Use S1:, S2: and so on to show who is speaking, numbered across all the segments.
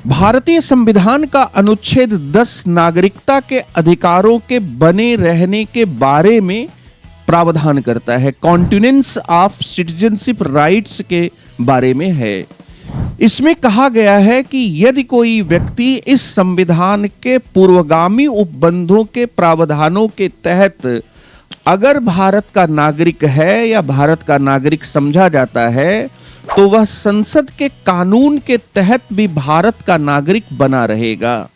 S1: भारतीय संविधान का अनुच्छेद 10 नागरिकता के अधिकारों के बने रहने के बारे में प्रावधान करता है। कॉन्टिनेंस ऑफ सिटीजनशिप राइट्स के बारे में है। इसमें कहा गया है कि यदि कोई व्यक्ति इस संविधान के पूर्वगामी उपबंधों के प्रावधानों के तहत अगर भारत का नागरिक है या भारत का नागरिक समझा जाता है, तो वह संसद के कानून के तहत भी भारत का नागरिक बना रहेगा।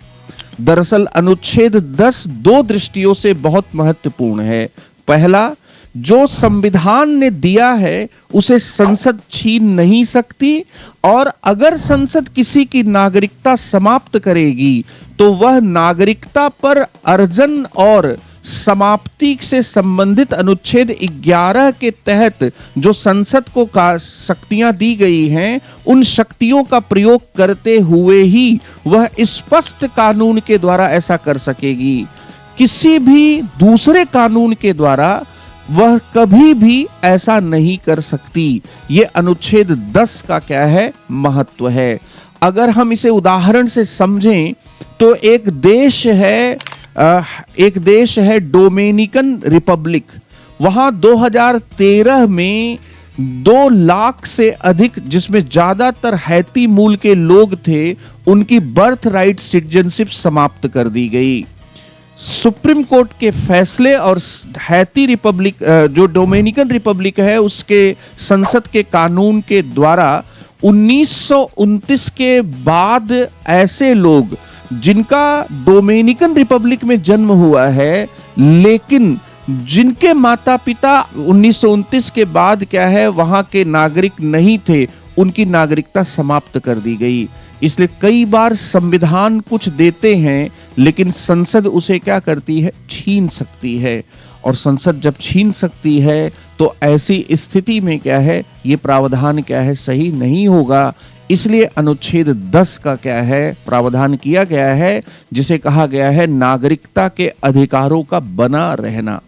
S1: दरअसल अनुच्छेद 10 दो दृष्टियों से बहुत महत्वपूर्ण है। पहला, जो संविधान ने दिया है उसे संसद छीन नहीं सकती, और अगर संसद किसी की नागरिकता समाप्त करेगी तो वह नागरिकता पर अर्जन और समाप्ति से संबंधित अनुच्छेद 11 के तहत जो संसद को शक्तियां दी गई हैं, उन शक्तियों का प्रयोग करते हुए ही वह स्पष्ट कानून के द्वारा ऐसा कर सकेगी। किसी भी दूसरे कानून के द्वारा वह कभी भी ऐसा नहीं कर सकती। ये अनुच्छेद 10 का क्या है, महत्व है। अगर हम इसे उदाहरण से समझें तो एक देश है डोमिनिकन रिपब्लिक। वहां 2013 में 2 लाख से अधिक, जिसमें ज्यादातर हैती मूल के लोग थे, उनकी बर्थ राइट सिटीजनशिप समाप्त कर दी गई। सुप्रीम कोर्ट के फैसले और हैती रिपब्लिक, जो डोमिनिकन रिपब्लिक है, उसके संसद के कानून के द्वारा 1929 के बाद ऐसे लोग जिनका डोमिनिकन रिपब्लिक में जन्म हुआ है लेकिन जिनके माता पिता 1929 के बाद क्या है वहां के नागरिक नहीं थे, उनकी नागरिकता समाप्त कर दी गई। इसलिए कई बार संविधान कुछ देते हैं लेकिन संसद उसे क्या करती है, छीन सकती है। और संसद जब छीन सकती है तो ऐसी स्थिति में क्या है, ये प्रावधान क्या है, सही नहीं होगा। इसलिए अनुच्छेद 10 का क्या है, प्रावधान किया गया है, जिसे कहा गया है नागरिकता के अधिकारों का बना रहना।